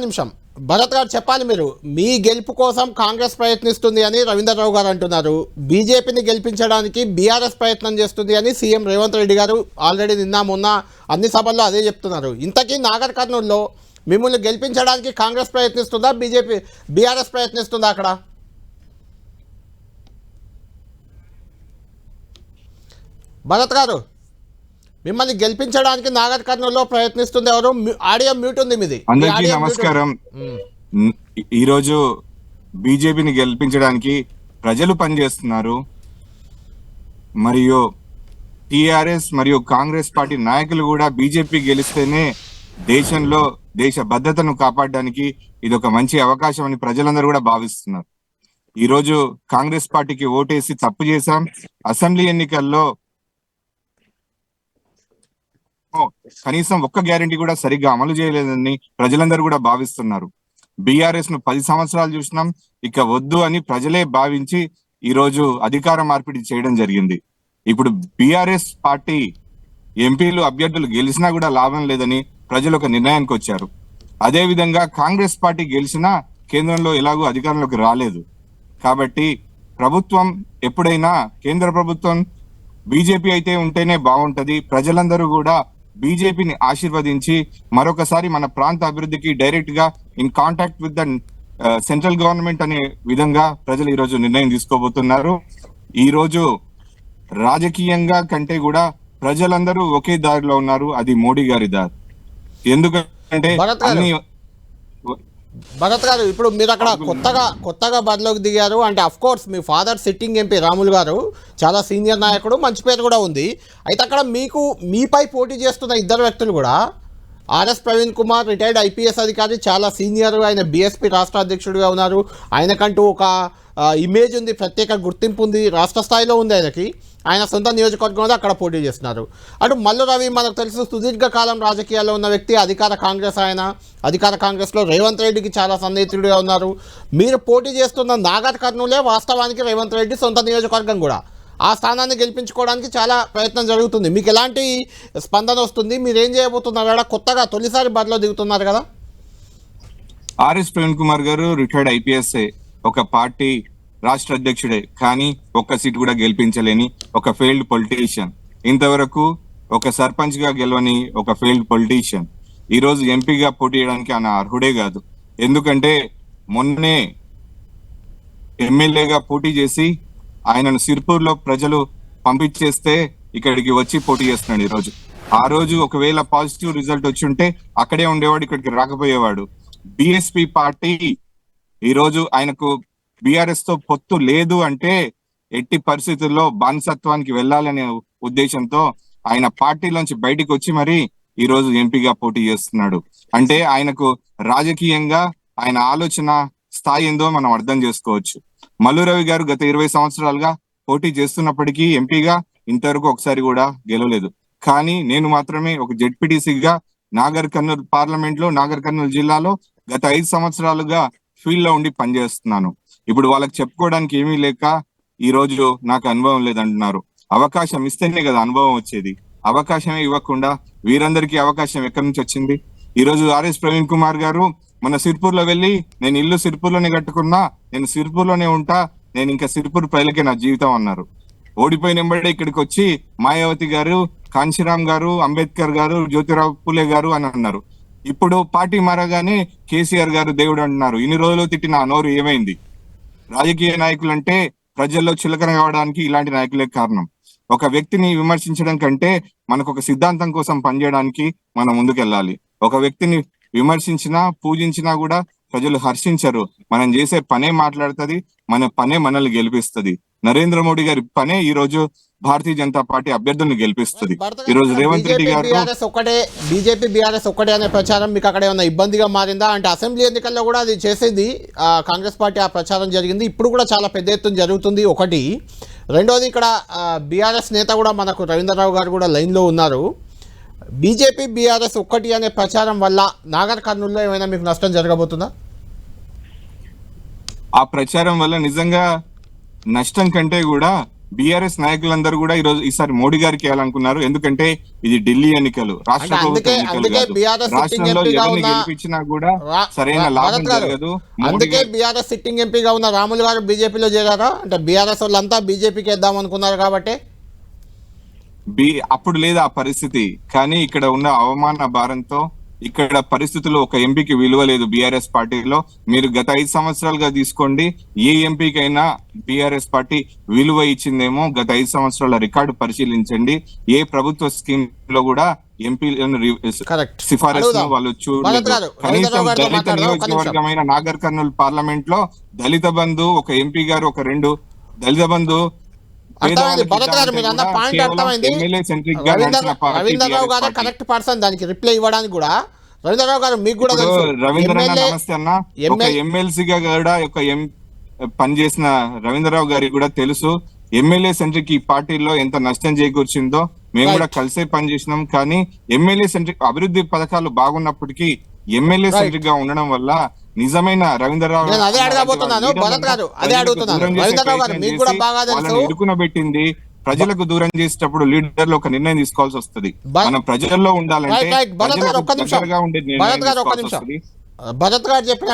నిమిషం భరత్ గారు చెప్పాలి, మీరు మీ గెలుపు కోసం కాంగ్రెస్ ప్రయత్నిస్తుంది అని రవీంద్రరావు గారు అంటున్నారు, బీజేపీని గెలిపించడానికి బీఆర్ఎస్ ప్రయత్నం చేస్తుంది అని సీఎం రేవంత్ రెడ్డి గారు ఆల్రెడీ నిన్న మొన్న అన్ని సభల్లో అదే చెప్తున్నారు. ఇంతకీ నాగర్ కర్నూలులో మిమ్మల్ని గెలిపించడానికి కాంగ్రెస్ ప్రయత్నిస్తుందా, బీఆర్ఎస్ ప్రయత్నిస్తుందా? అక్కడ భరత్ గారు, మిమ్మల్ని గెలిపించడానికి నాగర్ కర్నూలులో ప్రయత్నిస్తుంది ఎవరు? ఆడియో మ్యూట్ ఉంది మీది. అందరికీ నమస్కారం. ఈరోజు బీజేపీని గెలిపించడానికి ప్రజలు పనిచేస్తున్నారు. మరియు టిఆర్ఎస్ మరియు కాంగ్రెస్ పార్టీ నాయకులు కూడా బీజేపీ గెలిస్తేనే దేశంలో దేశ భద్రతను కాపాడడానికి ఇది ఒక మంచి అవకాశం అని ప్రజలందరూ కూడా భావిస్తున్నారు. ఈరోజు కాంగ్రెస్ పార్టీకి ఓటేసి తప్పు చేశాం, అసెంబ్లీ ఎన్నికల్లో కనీసం ఒక్క గ్యారెంటీ కూడా సరిగ్గా అమలు చేయలేదని ప్రజలందరూ కూడా భావిస్తున్నారు. బీఆర్ఎస్ ను 10 సంవత్సరాలు చూసినాం, ఇక వద్దు అని ప్రజలే భావించి ఈరోజు అధికార మార్పిడి చేయడం జరిగింది. ఇప్పుడు బీఆర్ఎస్ పార్టీ ఎంపీలు అభ్యర్థులు గెలిచినా కూడా లాభం లేదని ప్రజలు ఒక నిర్ణయానికి వచ్చారు. అదే విధంగా కాంగ్రెస్ పార్టీ గెలిచినా కేంద్రంలో ఎలాగో అధికారంలోకి రాలేదు. కాబట్టి ప్రభుత్వం ఎప్పుడైనా కేంద్ర ప్రభుత్వం బీజేపీ అయితే ఉంటేనే బాగుంటది. ప్రజలందరూ కూడా బీజేపీని ఆశీర్వదించి మరొకసారి మన ప్రాంత అభివృద్ధికి డైరెక్ట్ గా in contact with the central government అనే విధంగా ప్రజలు ఈ రోజు నిర్ణయం తీసుకోబోతున్నారు. ఈ రోజు రాజకీయంగా కంటే కూడా ప్రజలందరూ ఒకే దారిలో ఉన్నారు, అది మోడీ గారి దారి. ఎందుకంటే భరత్ గారు, ఇప్పుడు మీరు అక్కడ కొత్తగా బరిలోకి దిగారు అంటే of course me father sitting MP Ramulu గారు చాలా సీనియర్ నాయకుడు, మంచి పేరు కూడా ఉంది. అయితే అక్కడ మీపై పోటీ చేస్తున్న ఇద్దరు వ్యక్తులు కూడా RS Praveen Kumar, retired IPS అధికారి, చాలా సీనియర్, ఆయన బీఎస్పీ రాష్ట్ర అధ్యక్షుడిగా ఉన్నారు. ఆయనకంటూ ఒక ఇమేజ్ ఉంది, ప్రత్యేక గుర్తింపు ఉంది, రాష్ట్ర స్థాయిలో ఉంది ఆయనకి. ఆయన సొంత నియోజకవర్గంలో అక్కడ పోటీ చేస్తున్నారు. అటు మల్లు రవి మనకు తెలుసు, సుదీర్ఘకాలం రాజకీయాల్లో ఉన్న వ్యక్తి, అధికార కాంగ్రెస్లో రేవంత్ రెడ్డికి చాలా సన్నిహితుడిగా ఉన్నారు. మీరు పోటీ చేస్తున్న నాగర్ కర్నూలే వాస్తవానికి రేవంత్ రెడ్డి సొంత నియోజకవర్గం కూడా. ఆ స్థానాన్ని గెలిపించుకోవడానికి చాలా ప్రయత్నం జరుగుతుంది. మీకు ఎలాంటి స్పందన వస్తుంది? మీరేం చేయబోతున్నారు? కొత్తగా తొలిసారి బరిలో దిగుతున్నారు కదా. ఆర్ఎస్ ప్రవీణ్ కుమార్ గారు రిటైర్డ్ ఐపీఎస్, ఒక పార్టీ రాష్ట్ర అధ్యక్షుడే, కానీ ఒక్క సీట్ కూడా గెలిపించలేని ఒక ఫెయిల్డ్ పొలిటీషియన్. ఇంతవరకు ఒక సర్పంచ్ గా గెలవని ఒక ఫెయిల్డ్ పొలిటీషియన్ ఈ రోజు ఎంపీగా పోటీ చేయడానికి ఆయన అర్హుడే కాదు. ఎందుకంటే మొన్నే ఎమ్మెల్యేగా పోటీ చేసి ఆయనను సిర్పూర్ లో ప్రజలు పంపించేస్తే ఇక్కడికి వచ్చి పోటీ చేస్తున్నాడు. ఆ రోజు ఒకవేళ పాజిటివ్ రిజల్ట్ వచ్చి ఉంటే అక్కడే ఉండేవాడు, ఇక్కడికి రాకపోయేవాడు. బిఎస్పీ పార్టీ ఈ రోజు ఆయనకు బీఆర్ఎస్ తో పొత్తు లేదు అంటే ఎట్టి పరిస్థితుల్లో బానిసత్వానికి వెళ్ళాలనే ఉద్దేశంతో ఆయన పార్టీలోంచి బయటికి వచ్చి మరి ఈ రోజు ఎంపీగా పోటీ చేస్తున్నాడు. అంటే ఆయనకు రాజకీయంగా ఆయన ఆలోచన స్థాయి ఏందో మనం అర్థం చేసుకోవచ్చు. మల్లు రవి గారు గత 20 సంవత్సరాలుగా పోటీ చేస్తున్నప్పటికీ ఎంపీగా ఇంతవరకు ఒకసారి కూడా గెలవలేదు. కానీ నేను మాత్రమే ఒక జెడ్పీటీసీగా నాగర్ కర్నూలు పార్లమెంట్ లో, నాగర్ కర్నూలు జిల్లాలో గత 5 సంవత్సరాలుగా ఫీల్డ్ లో ఉండి పనిచేస్తున్నాను. ఇప్పుడు వాళ్ళకి చెప్పుకోవడానికి ఏమీ లేక ఈ రోజు నాకు అనుభవం లేదంటున్నారు. అవకాశం ఇస్తేనే కదా అనుభవం వచ్చేది. అవకాశమే ఇవ్వకుండా వీరందరికీ అవకాశం ఎక్కడి నుంచి వచ్చింది? ఈ రోజు ఆర్ఎస్ ప్రవీణ్ కుమార్ గారు మన సిర్పూర్ లో వెళ్ళి, నేను ఇల్లు సిర్పూర్ లోనే కట్టుకున్నా, నేను సిర్పూర్ లోనే ఉంటా, నేను ఇంకా సిర్పూర్ ప్రజలకే నా జీవితం అన్నారు. ఓడిపోయిన వెంబడే ఇక్కడికి వచ్చి మాయావతి గారు, కాంశీరామ్ గారు, అంబేద్కర్ గారు, జ్యోతిరావు పూలే గారు అని అన్నారు. ఇప్పుడు పార్టీ మారగానే కేసీఆర్ గారు దేవుడు అంటున్నారు. ఇన్ని రోజులు తిట్టిన నోరు ఏమైంది? రాజకీయ నాయకులు అంటే ప్రజల్లో చులకన కావడానికి ఇలాంటి నాయకులే కారణం. ఒక వ్యక్తిని విమర్శించడం కంటే మనకు ఒక సిద్ధాంతం కోసం పనిచేయడానికి మనం ముందుకెళ్ళాలి. ఒక వ్యక్తిని విమర్శించినా పూజించినా కూడా ప్రజలు హర్షించరు. మనం చేసే పనే మాట్లాడుతుంది, మన పనే మనల్ని గెలిపిస్తుంది. నరేంద్ర మోడీ గారి పనే ఈ రోజు భారతీయ జనతా పార్టీ అభ్యర్థులను గెలిపిస్తుంది. ఈ రోజు రేవంత్ రెడ్డి గారు బీజేపీ బీఆర్ఎస్ ఒక్కటే అనే ప్రచారం మీకు అక్కడ ఏమైనా ఇబ్బందిగా మారిందా? అంటే అసెంబ్లీ ఎన్నికల్లో కూడా అది చేసేది కాంగ్రెస్ పార్టీ, ఆ ప్రచారం జరిగింది. ఇప్పుడు కూడా చాలా పెద్ద ఎత్తున జరుగుతుంది. ఒకటి. రెండోది, ఇక్కడ బీఆర్ఎస్ నేత కూడా మనకు రవీంద్రరావు గారు కూడా లైన్లో ఉన్నారు. బీజేపీ బీఆర్ఎస్ ఒక్కటి అనే ప్రచారం వల్ల నాగర్ కర్నూలులో ఏమైనా మీకు నష్టం జరగబోతుందా? ఆ ప్రచారం వల్ల నిజంగా నష్టం కంటే కూడా బీఆర్ఎస్ నాయకులందరూ కూడా ఈసారి మోడీ గారికి వేయాలనుకున్నారు. ఎందుకంటే ఇది ఢిల్లీ ఎన్నికలు, రాష్ట్ర అంటే ప్రభుత్వ ఎన్నికలు అందుకే కాదు. బీఆర్ఎస్ సిట్టింగ్ రాష్ట్రంలో ఎంపీగా ఎవరిని ఉన్న గెలిపించినా కూడా సరైన లాభం భరత్ గారు, జరగదు. మోడీ అందుకే బీఆర్ఎస్ సిట్టింగ్ ఎంపీగా ఉన్న రాములు గారు బీజేపీలో చేరారా? అంటే బీఆర్ఎస్ వాళ్ళంతా బీజేపీకి వేద్దాం అనుకున్నారు కాబట్టి అప్పుడు లేదు ఆ పరిస్థితి. కానీ ఇక్కడ ఉన్న అవమాన భారంతో ఇక్కడ పరిస్థితుల్లో ఒక ఎంపీకి విలువ లేదు బీఆర్ఎస్ పార్టీలో. మీరు గత 5 సంవత్సరాలుగా తీసుకోండి, ఏ ఎంపీకైనా బీఆర్ఎస్ పార్టీ విలువ ఇచ్చిందేమో గత 5 సంవత్సరాల రికార్డు పరిశీలించండి. ఏ ప్రభుత్వ స్కీమ్ లో కూడా ఎంపీలను సిఫారసు వాళ్ళు చూడలేదు. కనీసం దళిత నియోజకవర్గమైన నాగర్ కర్నూలు పార్లమెంట్ లో దళిత బంధు ఒక ఎంపీ గారు ఒక 2 దళిత బంధు రవీంద్రరావు గారు కరెక్ట్ పర్సన్ దానికి రిప్లై ఇవ్వడానికి కూడా. రవీంద్రరావు గారు మీకు కూడా నమస్తే అన్న, ఒక ఎమ్మెల్సీగా కూడా పనిచేసిన రవీంద్రరావు గారికి కూడా తెలుసు ఎమ్మెల్యే సెంట్రిక్ ఈ పార్టీలో ఎంత నష్టం చేకూర్చిందో. మేము కూడా కలిసే పనిచేసినాం. కానీ ఎమ్మెల్యే సెంట్రిక్ అభివృద్ధి పథకాలు బాగున్నప్పటికీ ఎమ్మెల్యే సెంట్రిక్ గా ఉండడం వల్ల నిజమైన రవీంద్రరావు అదే అడగబోతున్నాను. భరత్ గారు అదే అడుగుతున్నాను. రవీంద్రరావు గారు మీకు కూడా బాగా తెలుసు, ఇరుకునబెట్టింది. ప్రజలకు దూరం చేసేటప్పుడు లీడర్లు ఒక నిర్ణయం తీసుకోవాల్సి వస్తుంది. మనం ప్రజల్లో ఉండాలంటే భరత్ గారు ఒక్క నిమిషం, భరత్ గారు చెప్పిన